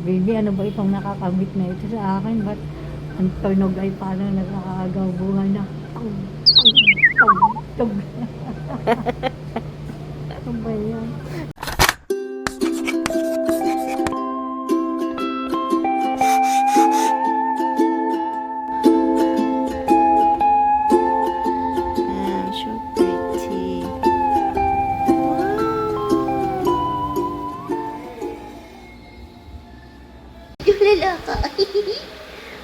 baby, ano ba itong nakakabit na ito sa akin? Ba't ang tunog ay parang nag-aagaw-buhan na tug, tug, tug, tug. Ano ba yan? So pretty. Wow! Yung lalaka.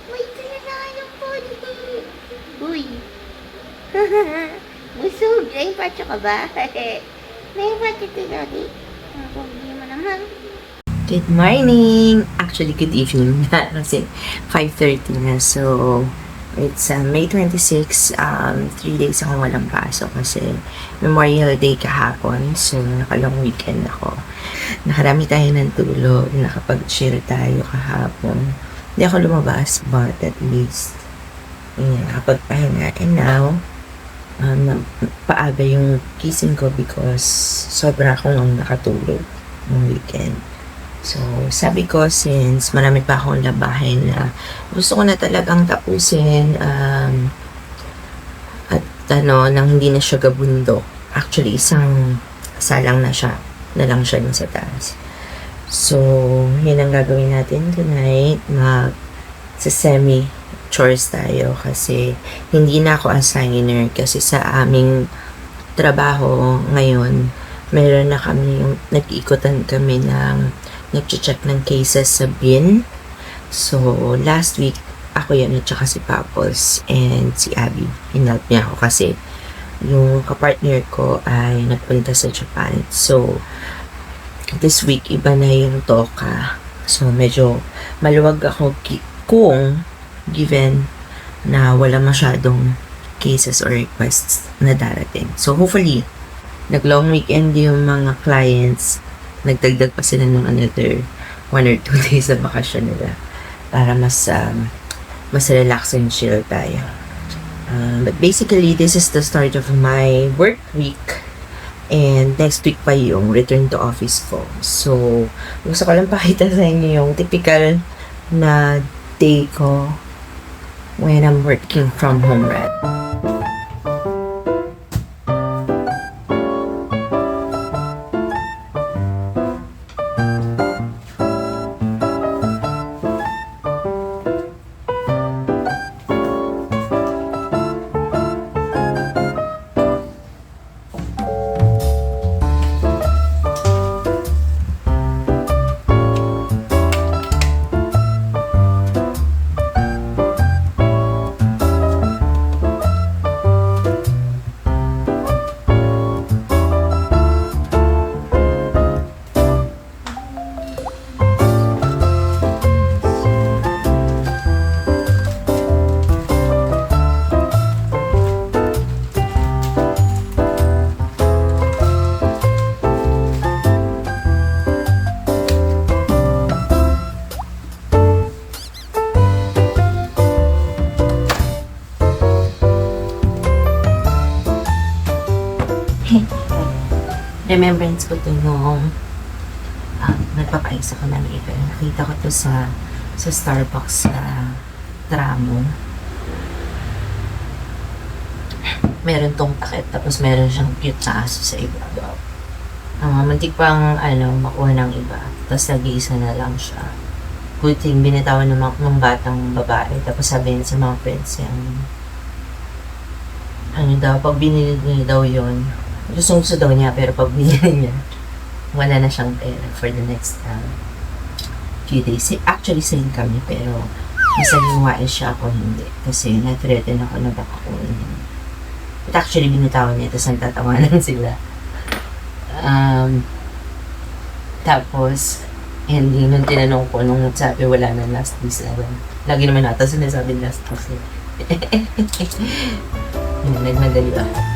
May tinanahan ng pony. Uy. Busog. Ay, pacho ka ba? May pacho ka lagi. Ang pogi mo naman. Good morning! Actually, good evening na kasi 5:30 na. So, it's May 26. 3 days akong walang pasok kasi Memorial Day kahapon. So, nakalong weekend ako. Nakarami tayo ng tulog. Nakapag-chill tayo kahapon. Hindi ako lumabas, but at least, yun, nakapagpahinga. And now, paaga yung gising ko because sobra akong nakatulog ng weekend. So, sabi ko, since marami pa akong labahin na gusto ko na talagang tapusin, at nang hindi na siya gabundok. Actually, isang salang na lang siya dun sa taas. So, yun ang gagawin natin tonight. Sa semi-chores tayo kasi hindi na ako assigner kasi sa aming trabaho ngayon, meron na kami, nag-iikutan kami nag-check ng cases sa bin. So, last week, ako yan at saka si Papos and si Abby. Hinelp niya ako kasi yung kapartner ko ay nagpunta sa Japan. So, this week, iba na yung toka. So, medyo maluwag ako kung given na wala masyadong cases or requests na darating. So, hopefully, nag-long weekend yung mga clients, nagdagdag pa sila ng another 1 or 2 days sa bakasyon nila para mas relax and chill tayo. But basically, this is the start of my work week and next week pa yung return to office ko. So, gusto ko lang pakita sa inyo yung typical na day ko when I'm working from home, right? Remembrance ko to nung nagpapaisa ko ng iba. Nakita ko to sa Starbucks sa Tramo. Meron tong takip, tapos meron siyang cute na aso sa ibabaw. Mantik pang makuha ng iba. Tapos nag-iisa na lang siya. Good thing, binitawan ng batang babae. Tapos sabi niya sa mga friends niya, pag binili niya daw yun, gusto daw niya, pero pag binili niya, wala na siyang pera for the next few days. Actually, same kami, pero masalimuwain siya ako hindi. Kasi na-threaten ako na baka kunin. But actually, binitawan niya, tapos nagtatawanan sila. Tapos, hindi nung tinanong ko, nung sabi wala na last week na. Lagi naman nata sinasabi last week. Nagmadali ako.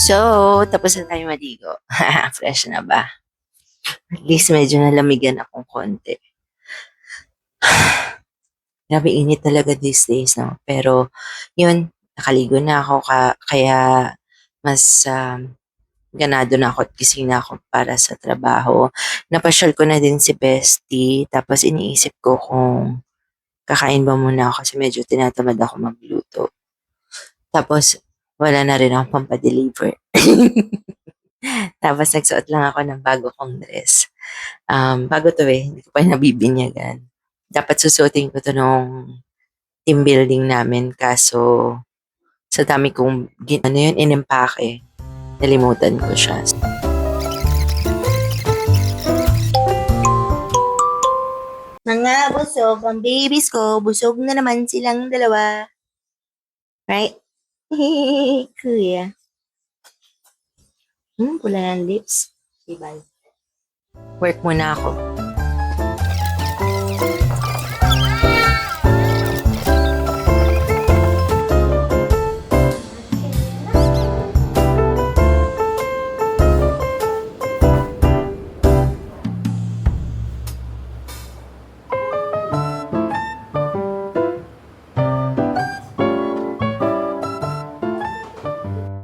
So, tapos na tayo maligo. Fresh na ba? At least medyo nalamigan akong konti. Grabe init talaga these days, no? Pero, yun, nakaligo na ako kaya mas ganado na ako at gising na ako para sa trabaho. Napasyal ko na din si Bestie, tapos iniisip ko kung kakain ba muna ako kasi medyo tinatamad ako magluto. Tapos, wala na rin akong pampa-deliver. Tapos, nagsuot lang ako ng bago kong dress. Bago to hindi ko pa nabibinyagan. Dapat susuotin ko to nung team building namin, kaso sa dami kong, inimpake, nalimutan ko siya. Mga busog, ang babies ko, busog na naman silang dalawa. Right? Kuya. Pula ng lips. Diba? Work muna ako.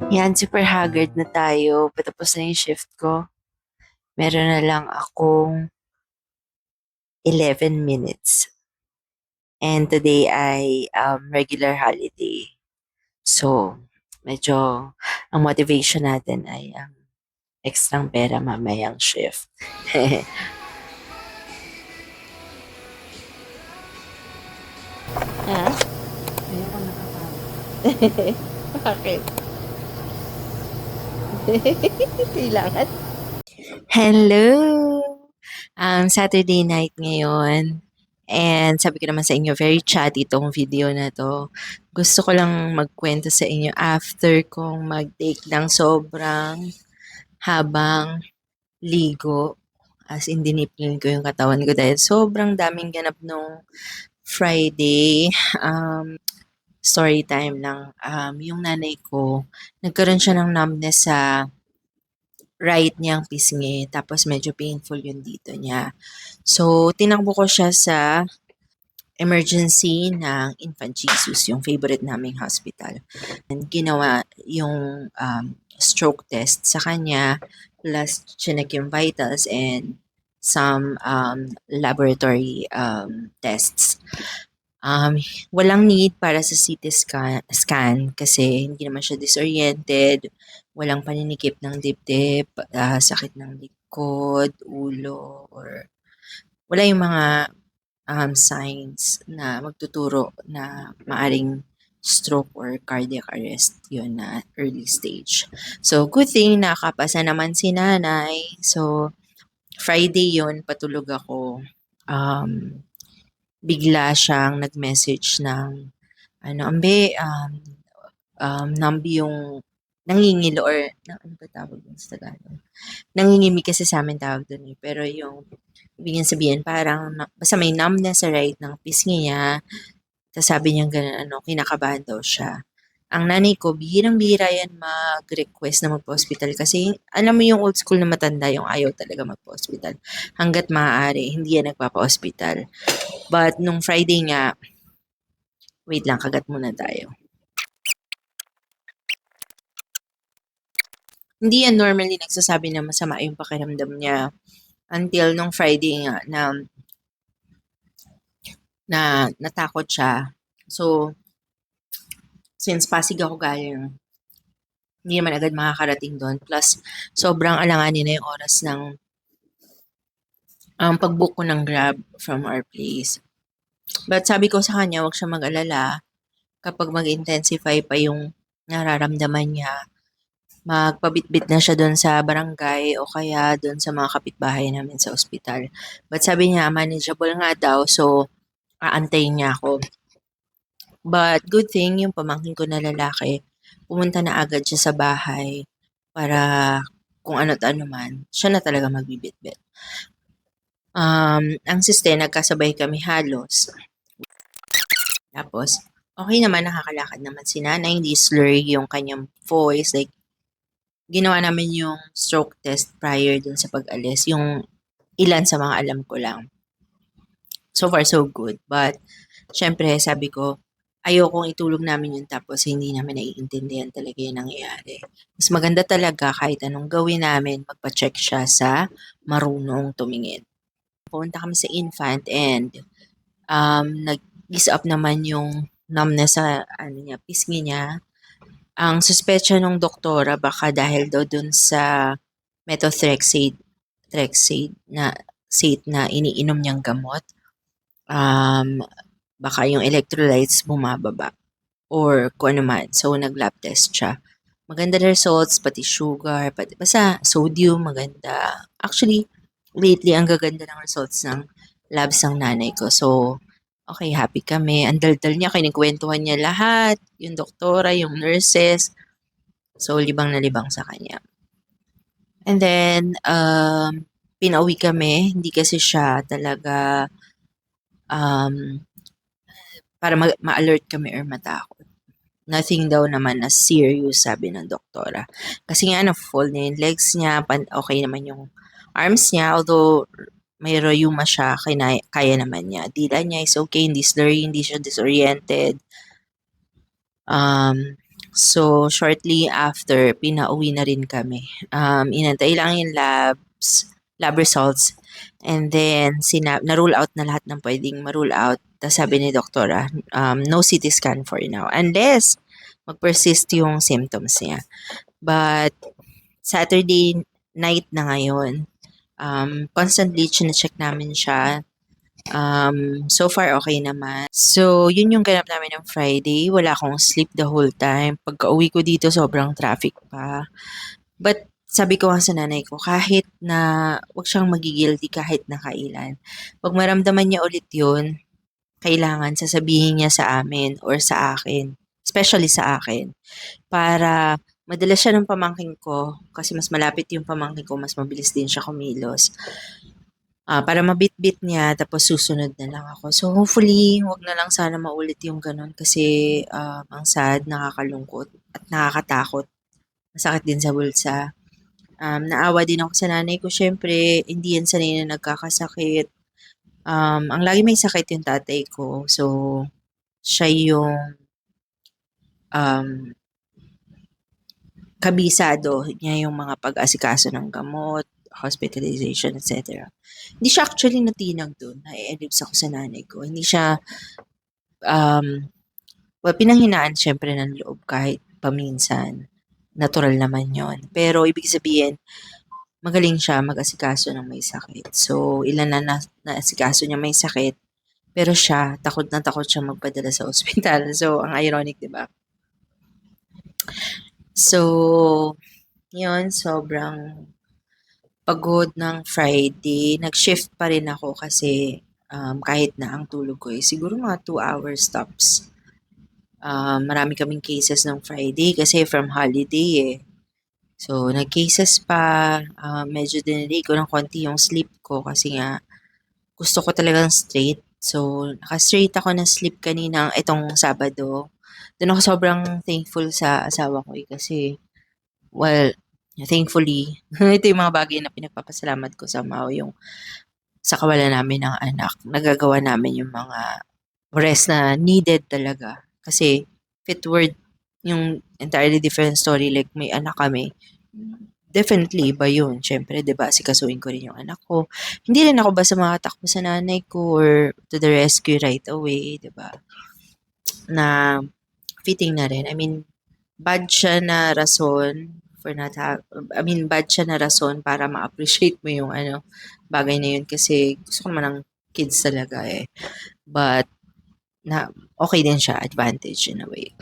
Yan, super haggard na tayo. Patapos na yung shift ko. Meron na lang akong 11 minutes. And today ay regular holiday. So, medyo ang motivation natin ay extrang pera mamayang shift. Ha? Ayoko nakakain. Bakit? Kailangan. Hello! Saturday night ngayon. And sabi ko naman sa inyo, very chatty tong video na to. Gusto ko lang magkwento sa inyo after kong mag-take ng sobrang habang ligo. As in, dinipin ko yung katawan ko dahil sobrang daming ganap nung Friday. Story time lang. Yung nanay ko, nagkaroon siya ng numbness sa right niyang pisngi. Tapos medyo painful yung dito niya. So, tinakbo ko siya sa emergency ng Infant Jesus, yung favorite naming hospital. And ginawa yung stroke test sa kanya, plus chinek yung vitals and some laboratory tests. Walang need para sa CT scan kasi hindi naman siya disoriented, walang paninikip ng dibdib, sakit ng likod, ulo, or wala yung mga signs na magtuturo na maaring stroke or cardiac arrest, yun na early stage. So, good thing nakapasa naman si nanay. So, Friday yun, patulog ako. Bigla siyang nag-message ng, ambe, nambi yung nangingilo or, ano ba tawag yun sa Tagalog? Nangingimi kasi sa amin tawag doon eh. Pero yung, ibig sabihin, parang, basta may numbness sa right ng pisngi niya. Tapos sabi niya gano'n, kinakabahan daw siya. Ang nanay ko, bihirang-bihira yan mag-request na magpa-hospital kasi alam mo yung old school na matanda, yung ayaw talaga magpa-hospital. Hanggat maaari, hindi yan nagpapa-hospital. But nung Friday nga, wait lang, kagat muna tayo. Hindi yan normally nagsasabi na masama yung pakiramdam niya until nung Friday nga na natakot siya. So, since Pasig ako galing, hindi naman agad makakarating doon. Plus, sobrang alanganin na yung oras ng pag-book ko ng Grab from our place. But sabi ko sa kanya, huwag siya mag-alala. Kapag mag-intensify pa yung nararamdaman niya, magpabitbit na siya doon sa barangay o kaya doon sa mga kapitbahay namin sa ospital. But sabi niya, manageable nga daw, so aantayin niya ako. But good thing, yung pamangkin ko na lalaki, pumunta na agad siya sa bahay para kung ano't ano man, siya na talaga magbibitbit. Ang siste, nagkasabay kami halos. Tapos, okay naman, nakakalakad naman si nanay, hindi slurry yung kanyang voice. Like, ginawa namin yung stroke test prior dun sa pag-alis, yung ilan sa mga alam ko lang. So far, so good. But, syempre, sabi ko, ayokong itulog namin yun tapos hindi namin naiintindihan talaga yung nangyayari. Mas maganda talaga kahit anong gawin namin, magpa-check siya sa marunong tumingin. Pumunta kami sa infant and nag-ease up naman yung numbness sa pisngi niya. Ang suspecha ng doktora baka dahil daw dun sa methotrexate na iniinom niyang gamot, um, baka yung electrolytes bumababa or kung ano man. So, nag-lab test siya. Maganda na results, pati sugar, pati basta sodium, maganda. Actually, lately, ang gaganda ng results ng labs ng nanay ko. So, okay, happy kami. Ang daldal niya, kinikwentuhan niya lahat. Yung doktora, yung nurses. So, libang na libang sa kanya. And then, pinauwi kami. Hindi kasi siya talaga para ma-alert kami or matakot. Nothing daw naman na serious, sabi ng doktora. Kasi nga, na-fall na yung legs niya, okay naman yung arms niya, although may rheuma siya, kaya naman niya. Dila niya is okay, hindi slurry, hindi siya disoriented. So, shortly after, pinauwi na rin kami. Inantay lang yung lab results, and then na-rule out na lahat ng pwedeng ma-rule out. Tapos sabi ni doktora, no CT scan for now, unless mag-persist yung symptoms niya. But, Saturday night na ngayon, constantly chine-check namin siya. So far, okay naman. So, yun yung ganap namin ng Friday. Wala akong sleep the whole time. Pagka-uwi ko dito, sobrang traffic pa. But, sabi ko nga sa nanay ko, kahit na wag siyang magigilty kahit na kailan. Pag maramdaman niya ulit yun, kailangan sasabihin niya sa amin or sa akin. Especially sa akin. Para madala siya ng pamangkin ko. Kasi mas malapit yung pamangkin ko, mas mabilis din siya kumilos. Para mabitbit niya, tapos susunod na lang ako. So, hopefully, wag na lang sana maulit yung ganun kasi ang sad, nakakalungkot, at nakakatakot. Masakit din sa bulsa. Naawa din ako sa nanay ko, syempre, hindi yan sanay na nagkakasakit. Ang lagi may sakit yung tatay ko. So, siya yung um, kabisado niya yung mga pag-asikaso ng gamot, hospitalization, etc. Hindi siya actually natinag doon. Nai-elibs ako sa nanay ko. Hindi siya, pinanghinaan syempre ng loob kahit paminsan. Natural naman yon. Pero ibig sabihin, magaling siya mag-asikaso ng may sakit. So, ilan na asikaso niya may sakit, pero siya, takot na takot siya magpadala sa ospital. So, ang ironic, di ba? So, yun, sobrang pagod ng Friday. Nag-shift pa rin ako kasi kahit na ang tulog ko siguro mga 2 hour stops. Marami kaming cases ng Friday kasi from holiday eh. So, nag-cases pa, medyo dinelay ko ng konti yung sleep ko kasi nga gusto ko talagang straight. So, naka-straight ako ng sleep kanina itong Sabado. Doon ako sobrang thankful sa asawa ko kasi, well, thankfully, ito yung mga bagay na pinagpapasalamat ko sa Mao, yung sa kawalan namin ng anak, nagagawa namin yung mga rest na needed talaga. Kasi, if it were yung entirely different story, like may anak kami, definitely iba yun. Siyempre, di ba, sikasuin ko rin yung anak ko. Hindi rin ako basta makatakbo sa nanay ko or to the rescue right away, di ba? Na fitting na rin. I mean, bad siya na rason for bad siya na rason para ma-appreciate mo yung bagay na yun kasi gusto ko naman ng kids talaga eh. But, okay din siya, advantage in a way.